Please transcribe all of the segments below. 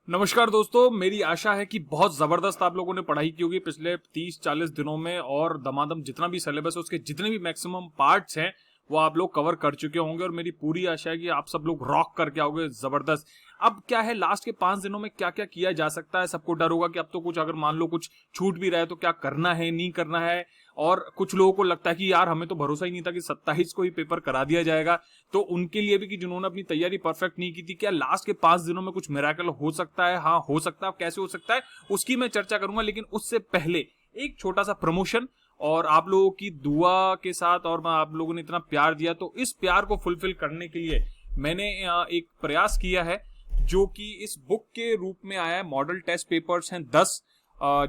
नमस्कार दोस्तों, मेरी आशा है कि बहुत जबरदस्त आप लोगों ने पढ़ाई की होगी पिछले 30-40 दिनों में और दमादम जितना भी सिलेबस है उसके जितने भी मैक्सिमम पार्ट्स हैं वो आप लोग कवर कर चुके होंगे और मेरी पूरी आशा है कि आप सब लोग रॉक करके आओगे जबरदस्त। अब क्या है, लास्ट के 5 दिनों में क्या क्या किया जा सकता है। सबको डर होगा कि अब तो कुछ अगर मान लो कुछ छूट भी रहा है तो क्या करना है नहीं करना है। और कुछ लोगों को लगता है कि यार हमें तो भरोसा ही नहीं था कि 27 को ही पेपर करा दिया जाएगा। तो उनके लिए भी कि जिन्होंने अपनी तैयारी परफेक्ट नहीं की थी, क्या लास्ट के 5 दिनों में कुछ मिरेकल हो सकता है? हाँ, हो सकता है। कैसे हो सकता है उसकी मैं चर्चा करूंगा, लेकिन उससे पहले एक छोटा सा प्रमोशन और आप लोगों की दुआ के साथ, और आप लोगों ने इतना प्यार दिया तो इस प्यार को फुलफिल करने के लिए मैंने एक प्रयास किया है जो कि इस बुक के रूप में आया है। मॉडल टेस्ट पेपर्स हैं 10,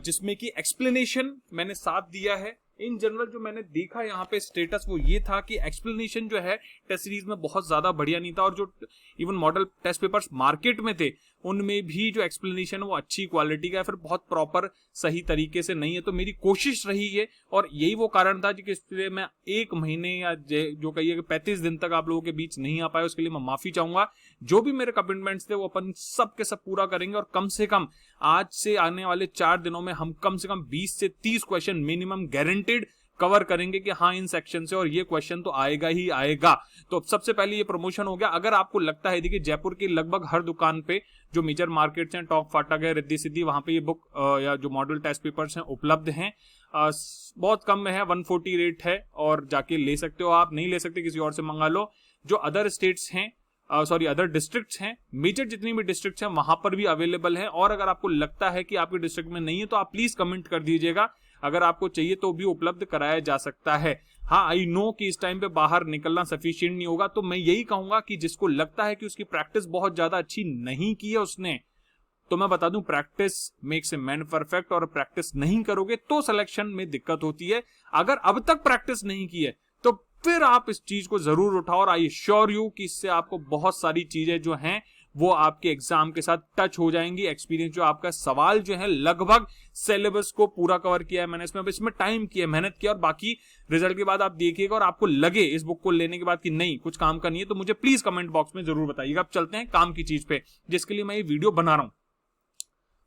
जिसमें कि एक्सप्लेनेशन मैंने साथ दिया है। इन जनरल जो मैंने देखा यहाँ पे स्टेटस वो ये था कि एक्सप्लेनेशन जो है टेस्ट सीरीज में बहुत ज्यादा बढ़िया नहीं था, और जो even model test papers market में थे उनमें भी जो एक्सप्लेनेशन वो अच्छी क्वालिटी का है, फिर बहुत प्रॉपर सही तरीके से नहीं है। तो मेरी कोशिश रही है और यही वो कारण था कि इसलिए मैं 1 महीने या जो कहिए कि 35 दिन तक आप लोगों के बीच नहीं आ पाया, उसके लिए मैं माफी चाहूंगा। जो भी मेरे कमिटमेंट्स थे वो अपन सब के सब पूरा करेंगे और कम से कम आज से आने वाले 4 दिनों में हम कम से कम 20 से 30 क्वेश्चन मिनिमम गारंटेड कवर करेंगे कि हाँ इन सेक्शन से और ये क्वेश्चन तो आएगा ही आएगा। तो सबसे पहले ये प्रमोशन हो गया। अगर आपको लगता है देखिए जयपुर की लगभग हर दुकान पे जो मेजर मार्केट्स हैं, टॉप फाटक है, रिद्धि सिद्धि, वहां पे ये बुक या जो मॉडल टेस्ट पेपर्स हैं उपलब्ध हैं। बहुत कम में है, 140 रेट है और जाके ले सकते हो। आप नहीं ले सकते किसी और से मंगा लो। जो अदर स्टेट्स हैं, अदर डिस्ट्रिक्ट्स हैं, मेजर जितनी भी डिस्ट्रिक्ट्स हैं वहां पर भी अवेलेबल है। और अगर आपको लगता है कि आपके डिस्ट्रिक्ट में नहीं है तो आप प्लीज कमेंट कर दीजिएगा। अगर आपको चाहिए तो भी उपलब्ध कराया जा सकता है। हाँ, आई नो कि इस टाइम पे बाहर निकलना सफिशिएंट नहीं होगा, तो मैं यही कहूंगा कि जिसको लगता है कि उसकी प्रैक्टिस बहुत ज्यादा अच्छी नहीं की है उसने, तो मैं बता दूं practice makes a man perfect, और प्रैक्टिस नहीं करोगे तो सिलेक्शन में दिक्कत होती है। अगर अब तक प्रैक्टिस नहीं की है तो फिर आप इस चीज को जरूर उठाओ और आई एश्योर यू कि इससे आपको बहुत सारी चीजें जो हैं वो आपके एग्जाम के साथ टच हो जाएंगी। एक्सपीरियंस जो आपका सवाल जो है लगभग सिलेबस को पूरा कवर किया है मैंने इसमें टाइम किया, मेहनत किया, और बाकी रिजल्ट के बाद आप देखिएगा और आपको लगे इस बुक को लेने के बाद कि नहीं कुछ काम का नहीं है तो मुझे प्लीज कमेंट बॉक्स में जरूर बताइएगा। अब चलते हैं काम की चीज पे जिसके लिए मैं ये वीडियो बना रहा हूं।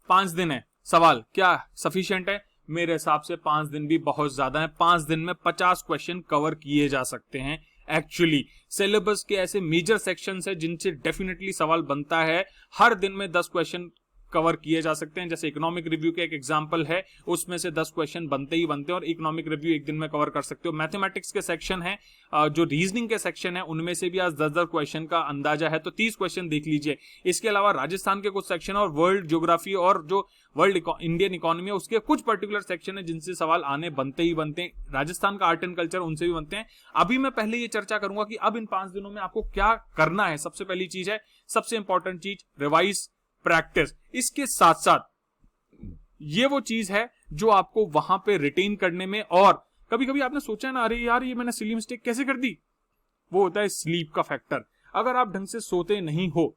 5 दिन है, सवाल क्या सफिशिएंट है? मेरे हिसाब से 5 दिन भी बहुत ज्यादा है। 5 दिन में 50 क्वेश्चन कवर किए जा सकते हैं। एक्चुअली सिलेबस के ऐसे मेजर सेक्शंस है जिनसे डेफिनेटली सवाल बनता है। हर दिन में 10 क्वेश्चन कवर किए जा सकते हैं। जैसे इकोनॉमिक रिव्यू का एक एग्जांपल है, उसमें से 10 क्वेश्चन बनते ही बनते हैं और इकोनॉमिक रिव्यू एक दिन में कवर कर सकते हो। मैथमेटिक्स के सेक्शन है, जो रीजनिंग के सेक्शन है, उनमें से भी आज 10-10 क्वेश्चन का अंदाजा है, तो 30 क्वेश्चन देख लीजिए। इसके अलावा राजस्थान के कुछ सेक्शन और वर्ल्ड ज्योग्राफी और जो वर्ल्ड इंडियन इकोनॉमी है उसके कुछ पर्टिकुलर सेक्शन है जिनसे सवाल आने बनते ही बनते हैं। राजस्थान का आर्ट एंड कल्चर, उनसे भी बनते हैं। अभी मैं पहले ये चर्चा करूंगा कि अब इन 5 दिनों में आपको क्या करना है। सबसे पहली चीज है, सबसे इंपॉर्टेंट चीज, रिवाइज, प्रैक्टिस। इसके साथ साथ ये वो चीज है जो आपको वहां पे रिटेन करने में, और कभी कभी आपने सोचा ना अरे यार ये मैंने सिली मिस्टेक कैसे कर दी, वो होता है स्लीप का फैक्टर। अगर आप ढंग से सोते नहीं हो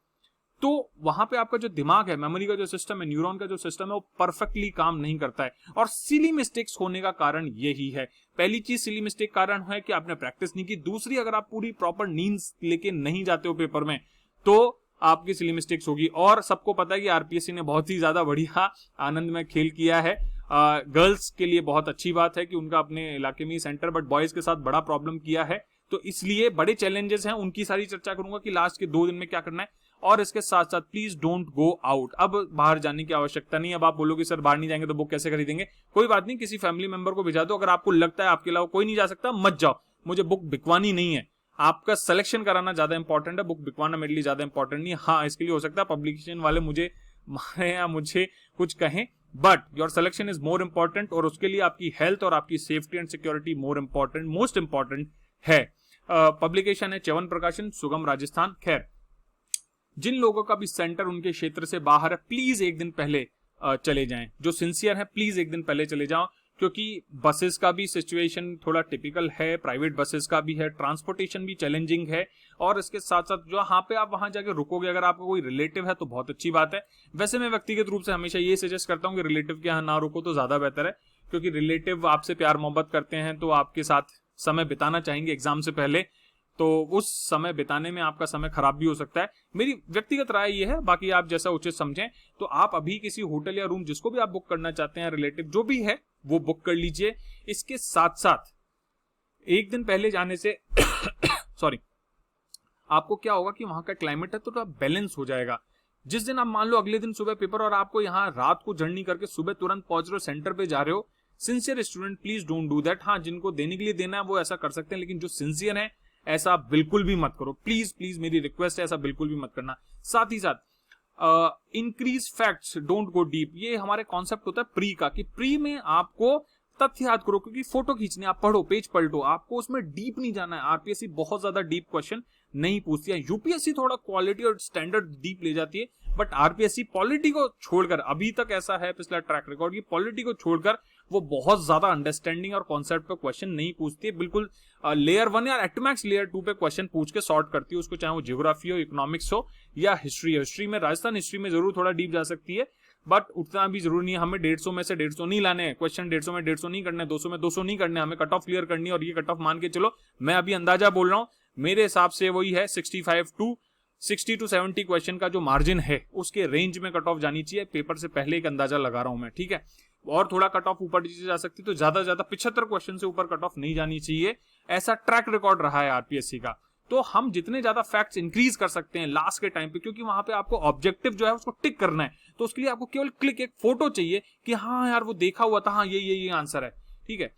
तो वहां पे आपका जो दिमाग है, मेमोरी का जो सिस्टम है, न्यूरॉन का जो सिस्टम है, वो परफेक्टली काम नहीं करता है और सिली मिस्टेक्स होने का कारण यही है। पहली चीज सिली मिस्टेक कारण है कि आपने प्रैक्टिस नहीं की। दूसरी, अगर आप पूरी प्रॉपर नींद लेके नहीं जाते हो पेपर में तो आपकी सिली मिस्टेक्स होगी। और सबको पता है कि आरपीएससी ने बहुत ही ज्यादा बढ़िया आनंद में खेल किया है। गर्ल्स के लिए बहुत अच्छी बात है कि उनका अपने इलाके में ही सेंटर, बट बॉयज के साथ बड़ा प्रॉब्लम किया है, तो इसलिए बड़े चैलेंजेस हैं, उनकी सारी चर्चा करूंगा कि लास्ट के 2 दिन में क्या करना है। और इसके साथ साथ प्लीज डोंट गो आउट। अब बाहर जाने की आवश्यकता नहीं। अब आप बोलोगे सर बाहर नहीं जाएंगे तो बुक कैसे खरीदेंगे? कोई बात नहीं, किसी फैमिली मेंबर को भिजा दो। अगर आपको लगता है आपके अलावा कोई नहीं जा सकता, मत जाओ। मुझे बुक बिकवानी नहीं है, आपका सिलेक्शन कराना ज्यादा इंपॉर्टेंट है। बुक बिकवाना मेरे लिए ज्यादा इंपॉर्टेंट नहीं है। हाँ, इसके लिए हो सकता है पब्लिकेशन वाले मुझे मारे या मुझे कुछ कहें, but your selection is more important, और उसके लिए आपकी हेल्थ और आपकी safety and security most important है। पब्लिकेशन है च्यवन प्रकाशन, सुगम राजस्थान। खैर, जिन लोगों का भी सेंटर उनके क्षेत्र से बाहर है, प्लीज एक दिन पहले चले जाएं। जो सिंसियर है प्लीज एक दिन पहले चले जाओ, क्योंकि बसेस का भी सिचुएशन थोड़ा टिपिकल है, प्राइवेट बसेस का भी है, ट्रांसपोर्टेशन भी चैलेंजिंग है। और इसके साथ साथ जो यहाँ पे आप वहां जाके रुकोगे, अगर आपका कोई रिलेटिव है तो बहुत अच्छी बात है। वैसे मैं व्यक्तिगत रूप से हमेशा ये सजेस्ट करता हूँ कि रिलेटिव के यहाँ ना रुको तो ज्यादा बेहतर है, क्योंकि रिलेटिव आपसे प्यार मोहब्बत करते हैं तो आपके साथ समय बिताना चाहेंगे एग्जाम से पहले। तो उस समय बिताने में आपका समय खराब भी हो सकता है। मेरी व्यक्तिगत राय ये है, बाकी आप जैसा उचित समझें। तो आप अभी किसी होटल या रूम जिसको भी आप बुक करना चाहते हैं, रिलेटिव जो भी है वो बुक कर लीजिए। इसके साथ साथ एक दिन पहले जाने से सॉरी, आपको क्या होगा कि वहां का क्लाइमेट है तो बैलेंस हो जाएगा। जिस दिन आप मान लो अगले दिन सुबह पेपर और आपको यहाँ रात को जर्नी करके सुबह तुरंत पहुंच रहे हो, सेंटर पे जा रहे हो, sincere student please don't do that. हाँ, जिनको देने के लिए देना है वो ऐसा कर सकते हैं, लेकिन जो सिंसियर है ऐसा बिल्कुल भी मत करो। प्लीज प्लीज मेरी रिक्वेस्ट है, ऐसा बिल्कुल भी मत करना। साथ ही साथ increase facts, don't go deep. ये हमारे कॉन्सेप्ट होता है प्री का, कि प्री में आपको तथ्य याद करो, क्योंकि फोटो खींचने आप पढ़ो, पेज पलटो, आपको उसमें डीप नहीं जाना है। आरपीएससी बहुत ज्यादा डीप क्वेश्चन नहीं पूछती है। यूपीएससी थोड़ा क्वालिटी और स्टैंडर्ड डीप ले जाती है, बट आरपीएससी पॉलिटी को छोड़कर, अभी तक ऐसा है पिछला ट्रैक रिकॉर्ड की, पॉलिटी को छोड़कर वो बहुत ज्यादा अंडरस्टैंडिंग और कॉन्सेप्ट पे क्वेश्चन नहीं पूछती है। बिल्कुल लेयर 1 या एटमैक्स लेयर 2 पे क्वेश्चन पूछ के सॉर्ट करती है उसको, चाहे वो ज्योग्राफी हो, इकोनॉमिक्स हो या हिस्ट्री हो। हिस्ट्री में, राजस्थान हिस्ट्री में जरूर थोड़ा डीप जा सकती है, बट उतना भी जरूरी नहीं है। हमें 150 में से 150 नहीं लाने हैं क्वेश्चन, 150 में 150 नहीं करने, 200 में 200 नहीं करने, हमें कट ऑफ क्लियर करनी है। और ये कट ऑफ मान के चलो, मैं अभी अंदाजा बोल रहा हूं, मेरे हिसाब से वही है 65 टू 60 टू 70 क्वेश्चन का जो मार्जिन है उसके रेंज में कट ऑफ जानी चाहिए। पेपर से पहले एक अंदाजा लगा रहा हूं मैं, ठीक है। और थोड़ा कट ऑफ ऊपर नीचे जा सकती, तो ज्यादा 75 क्वेश्चन से ऊपर कट ऑफ नहीं जानी चाहिए। ऐसा ट्रैक रिकॉर्ड रहा है आरपीएससी का। तो हम जितने ज्यादा फैक्ट्स इंक्रीज कर सकते हैं लास्ट के टाइम पे, क्योंकि वहां पे आपको ऑब्जेक्टिव जो है उसको टिक करना है, तो उसके लिए आपको केवल क्लिक एक फोटो चाहिए कि हाँ यार वो देखा हुआ था, हाँ ये आंसर है, ठीक है।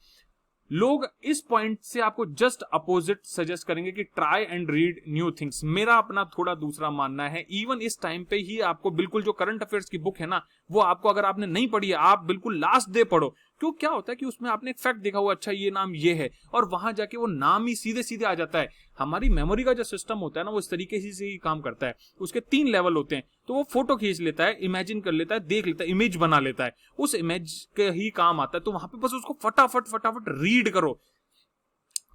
लोग इस पॉइंट से आपको जस्ट अपोजिट सजेस्ट करेंगे कि try and read new things. मेरा अपना थोड़ा दूसरा मानना है। इवन इस टाइम पे ही आपको बिल्कुल जो करंट अफेयर्स की बुक है ना, वो आपको अगर आपने नहीं पढ़ी है, आप बिल्कुल लास्ट डे पढ़ो। क्यों, क्या होता है कि उसमें आपने एक फैक्ट देखा हुआ, अच्छा ये नाम ये है, और वहां जाके वो नाम ही सीधे सीधे आ जाता है। हमारी मेमोरी का जो सिस्टम होता है ना, वो इस तरीके से ही काम करता है। उसके 3 लेवल होते हैं। तो वो फोटो खींच लेता है, इमेजिन कर लेता है, देख लेता है, इमेज बना लेता है, उस इमेज के ही काम आता है। तो वहां पे बस उसको फटाफट रीड करो।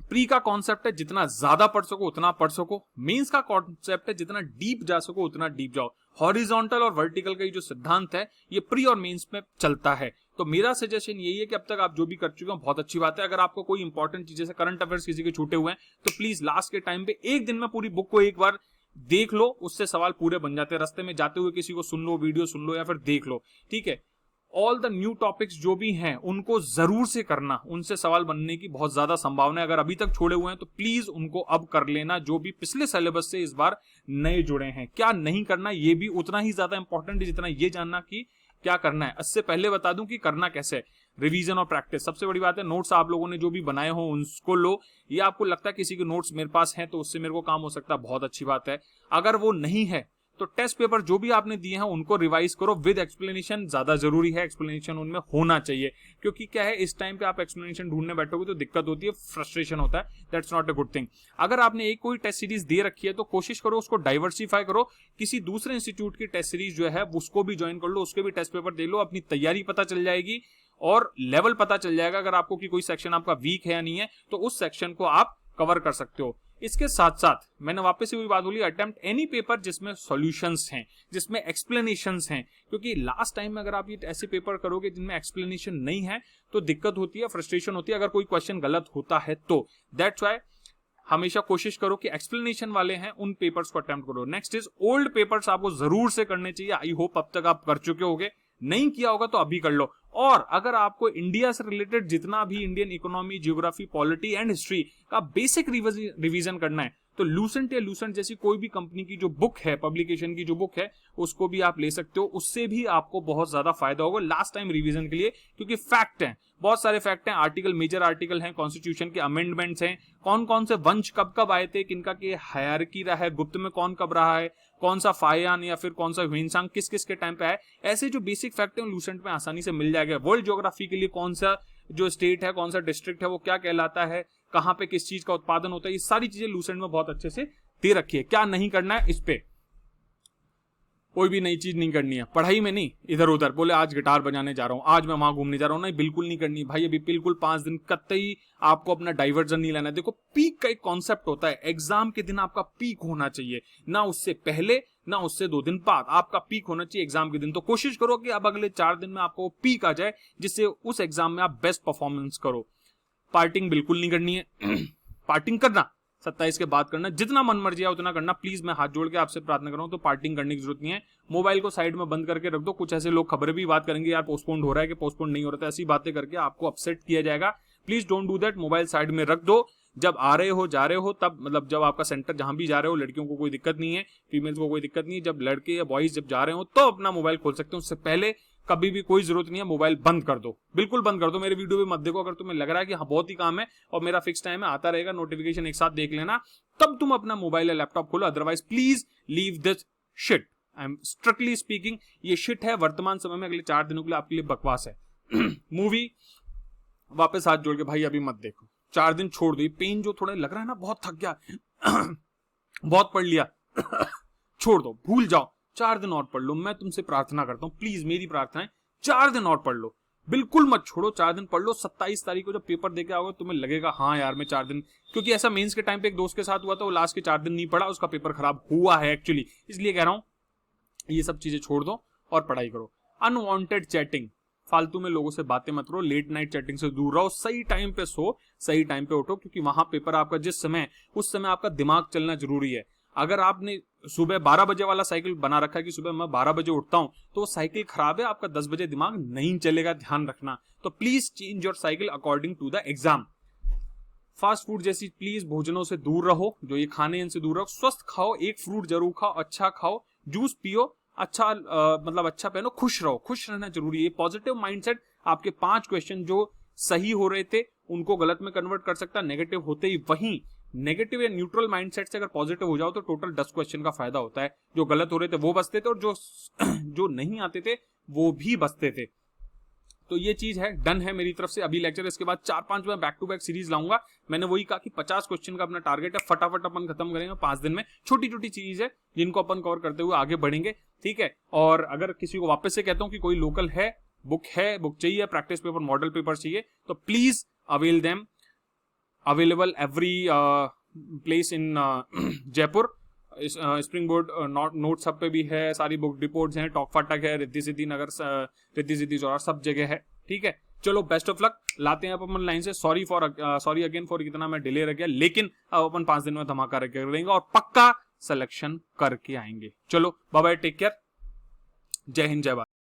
प्री का कॉन्सेप्ट है जितना ज्यादा पढ़ सको उतना पढ़ सको। मेंस का कॉन्सेप्ट है जितना डीप जा सको उतना डीप जाओ। हॉरिजॉन्टल और वर्टिकल का ये जो सिद्धांत है ये प्री और मेंस में चलता है। तो मेरा सजेशन यही है कि अब तक आप जो भी कर चुके हो बहुत अच्छी बात है। अगर आपको कोई इंपॉर्टेंट चीज, जैसे करंट अफेयर्स किसी के छूटे हुए हैं, तो प्लीज लास्ट के टाइम पे एक दिन में पूरी बुक को एक बार देख लो, उससे सवाल पूरे बन जाते हैं। रास्ते में जाते हुए किसी को सुन लो, वीडियो सुन लो या फिर देख लो, ठीक है। ऑल द न्यू टॉपिक्स जो भी हैं उनको जरूर से करना, उनसे सवाल बनने की बहुत ज्यादा संभावना है। अगर अभी तक छोड़े हुए हैं तो प्लीज उनको अब कर लेना, जो भी पिछले सिलेबस से इस बार नए जुड़े हैं। क्या नहीं करना ये भी उतना ही ज्यादा इंपॉर्टेंट है जितना ये जानना कि क्या करना है। इससे पहले बता दूं कि करना कैसे, रिवीजन और प्रैक्टिस सबसे बड़ी बात है। नोट्स आप लोगों ने जो भी बनाए हो उनको लो। ये आपको लगता है किसी के नोट्स मेरे पास हैं तो उससे मेरे को काम हो सकता है, बहुत अच्छी बात है। अगर वो नहीं है तो टेस्ट पेपर जो भी आपने दिए हैं उनको रिवाइज करो विद एक्सप्लेनेशन। ज्यादा जरूरी है, एक्सप्लेनेशन उनमें होना चाहिए, क्योंकि क्या है इस टाइम पे आप एक्सप्लेनेशन ढूंढने बैठोगे तो दिक्कत होती है, फ्रस्ट्रेशन होता है। That's not a good thing. अगर आपने एक कोई टेस्ट सीरीज दे रखी है तो कोशिश करो उसको डाइवर्सिफाई करो, किसी दूसरे इंस्टीट्यूट की टेस्ट सीरीज जो है उसको भी ज्वाइन कर लो, उसके भी टेस्ट पेपर दे लो, अपनी तैयारी पता चल जाएगी और लेवल पता चल जाएगा। अगर आपको कि कोई सेक्शन आपका वीक है या नहीं है तो उस सेक्शन को आप कवर कर सकते हो। इसके साथ साथ मैंने वापस से वही बात बोली, अटेम्प्ट एनी पेपर जिसमें सॉल्यूशंस हैं, जिसमें एक्सप्लेनेशंस हैं, क्योंकि लास्ट टाइम में अगर आप ये ऐसे पेपर करोगे जिनमें एक्सप्लेनेशन नहीं है तो दिक्कत होती है, फ्रस्ट्रेशन होती है अगर कोई क्वेश्चन गलत होता है तो। दैट्स व्हाई हमेशा कोशिश करो कि एक्सप्लेनेशन वाले हैं उन पेपर्स को अटेम्प्ट करो। नेक्स्ट इज ओल्ड पेपर्स आपको जरूर से करने चाहिए। आई होप अब तक आप कर चुके होगे, नहीं किया होगा तो अभी कर लो। और अगर आपको इंडिया से रिलेटेड जितना भी Indian economy, geography, polity and history का बेसिक रिवीजन करना है तो लूसेंट या लूसेंट जैसी कोई भी कंपनी की जो बुक है, पब्लिकेशन की जो बुक है, उसको भी आप ले सकते हो। उससे भी आपको बहुत ज्यादा फायदा होगा लास्ट टाइम रिवीजन के लिए, क्योंकि फैक्ट हैं, बहुत सारे फैक्ट हैं। आर्टिकल, मेजर आर्टिकल हैं, कॉन्स्टिट्यूशन के अमेंडमेंट्स हैं, कौन कौन से वंश कब कब आए थे, किनका की हायरार्की रहा है, गुप्त में कौन कब रहा है, कौन सा फायान या फिर कौन सा ह्वेनसांग किस किस के टाइम पे है। ऐसे जो बेसिक फैक्ट है लूसेंट में आसानी से मिल जाएगा। वर्ल्ड ज्योग्राफी के लिए कौन सा जो स्टेट है, कौन सा डिस्ट्रिक्ट है, वो क्या कहलाता है, कहां पे किस चीज का उत्पादन होता है, ये सारी चीजें लूसेंट में बहुत अच्छे से दे रखी है। क्या नहीं करना है, इस पे कोई भी नई चीज नहीं करनी है। पढ़ाई में नहीं, इधर उधर बोले आज गिटार बजाने जा रहा हूं, आज मैं वहां घूमने जा रहा हूं, नहीं बिल्कुल नहीं करनी भाई। अभी बिल्कुल 5 दिन कतई आपको अपना डाइवर्जन नहीं लेना है। देखो पीक का एक कॉन्सेप्ट होता है, एग्जाम के दिन आपका पीक होना चाहिए, ना उससे पहले ना उससे 2 दिन बाद आपका पीक होना चाहिए एग्जाम के दिन। तो कोशिश करो कि अब अगले 4 दिन में आपको पीक आ जाए, जिससे उस एग्जाम में आप बेस्ट परफॉर्मेंस करो। पार्टिंग बिल्कुल नहीं करनी है। पार्टिंग करना 27 के बाद करना, जितना मन मर्जी है उतना करना। प्लीज मैं हाथ जोड़ के आपसे प्रार्थना कर रहा हूँ, तो पार्टिंग करने की जरूरत नहीं है। मोबाइल को साइड में बंद करके रख दो। कुछ ऐसे लोग खबरें भी बात करेंगे, यार पोस्टपोन हो रहा है कि पोस्टपोन नहीं हो रहा था, ऐसी बातें करके आपको अपसेट किया जाएगा। Please don't do that. Mobile side में रख दो। जब आ रहे हो जा रहे हो तब, मतलब जब आपका सेंटर जहां भी जा रहे हो, लड़कियों को कोई दिक्कत नहीं है, फीमेल्स को कोई दिक्कत नहीं है, जब लड़के या बॉयज जब जा रहे हो तो अपना मोबाइल खोल सकते हो। उससे पहले कभी भी कोई जरूरत नहीं है, मोबाइल बंद कर दो, बिल्कुल बंद कर दो। मेरे वीडियो भी मत देखो। अगर तुम्हें लग रहा है कि हाँ बहुत ही काम है और मेरा फिक्स टाइम है, आता रहेगा, नोटिफिकेशन एक साथ देख लेना, तब तुम अपना मोबाइल या लैपटॉप खोलो। Otherwise please leave this shit. I am strictly speaking, ये शिट है वर्तमान समय में, अगले 4 दिनों के लिए आपके लिए बकवास है। मूवी वापस हाथ जोड़ के भाई अभी मत देखो, 4 दिन छोड़ दो। ये पेन जो थोड़ा लग रहा है ना, बहुत थक गया, बहुत पढ़ लिया, छोड़ दो, भूल जाओ। 4 दिन और पढ़ लो, मैं तुमसे प्रार्थना करता हूँ, प्लीज मेरी प्रार्थना है, 4 दिन और पढ़ लो, बिल्कुल मत छोड़ो। 4 दिन पढ़ लो। 27 तारीख को जब पेपर देके आओगे तुम्हें लगेगा हाँ यार मैं 4 दिन, क्योंकि ऐसा मेंस के टाइम पे एक दोस्त के साथ हुआ था, वो लास्ट के 4 दिन नहीं पढ़ा, उसका पेपर खराब हुआ है एक्चुअली। इसलिए कह रहा हूं ये सब चीजें छोड़ दो और पढ़ाई करो। अनवांटेड चैटिंग, फालतू में लोगों से बातें मत करो, लेट नाइट चैटिंग से दूर रहो, सही टाइम पे सो, सही टाइम पे उठो, क्योंकि वहां पेपर आपका जिस समय, उस समय आपका दिमाग चलना जरूरी है। अगर आपने सुबह 12 बजे वाला साइकिल बना रखा है कि सुबह मैं 12 बजे उठता हूं, तो वो साइकिल खराब है, आपका 10 बजे दिमाग नहीं चलेगा, ध्यान रखना। तो please change your cycle according to the exam. Fast food जैसी प्लीज भोजनों से दूर रहो, जो ये खाने इनसे दूर रहो। स्वस्थ खाओ, एक फ्रूट जरूर खाओ, अच्छा खाओ, जूस पियो, अच्छा मतलब अच्छा पहनो, खुश रहो, खुश रहना जरूरी है। पॉजिटिव माइंडसेट आपके 5 क्वेश्चन जो सही हो रहे थे उनको गलत में कन्वर्ट कर सकता, नेगेटिव होते ही। वहीं नेगेटिव या न्यूट्रल माइंडसेट से अगर पॉजिटिव हो जाओ तो टोटल 10 क्वेश्चन का फायदा होता है। जो गलत हो रहे थे वो बचते थे और जो नहीं आते थे वो भी बचते थे। तो ये चीज है, डन है मेरी तरफ से। अभी लेक्चर, इसके बाद 4-5 में बैक टू बैक सीरीज लाऊंगा। मैंने वही कहा कि 50 क्वेश्चन का अपना टारगेट है, फटाफट अपन खत्म करेंगे 5 दिन में। छोटी छोटी चीज है जिनको अपन कवर करते हुए आगे बढ़ेंगे, ठीक है। और अगर किसी को वापस से कहता हूं कि कोई लोकल है, बुक चाहिए, प्रैक्टिस पेपर, मॉडल पेपर चाहिए, तो please avail them, available every place in Jaipur. Spring board note सब पे भी है, सारी बुक डिपोर्ट्स हैं, टॉक फाटक है, रिद्धि सिद्धि नगर, रिद्धि सिद्धि चौरा, सब जगह है, ठीक है। चलो बेस्ट ऑफ लक, लाते हैं अपन लाइन से। सॉरी अगेन फॉर इतना मैं डिले रह गया, लेकिन अब अपन 5 दिन में धमाका रख देंगे और पक्का सिलेक्शन करके आएंगे। चलो बाय बाय, टेक केयर, जय हिंद, जय भारत।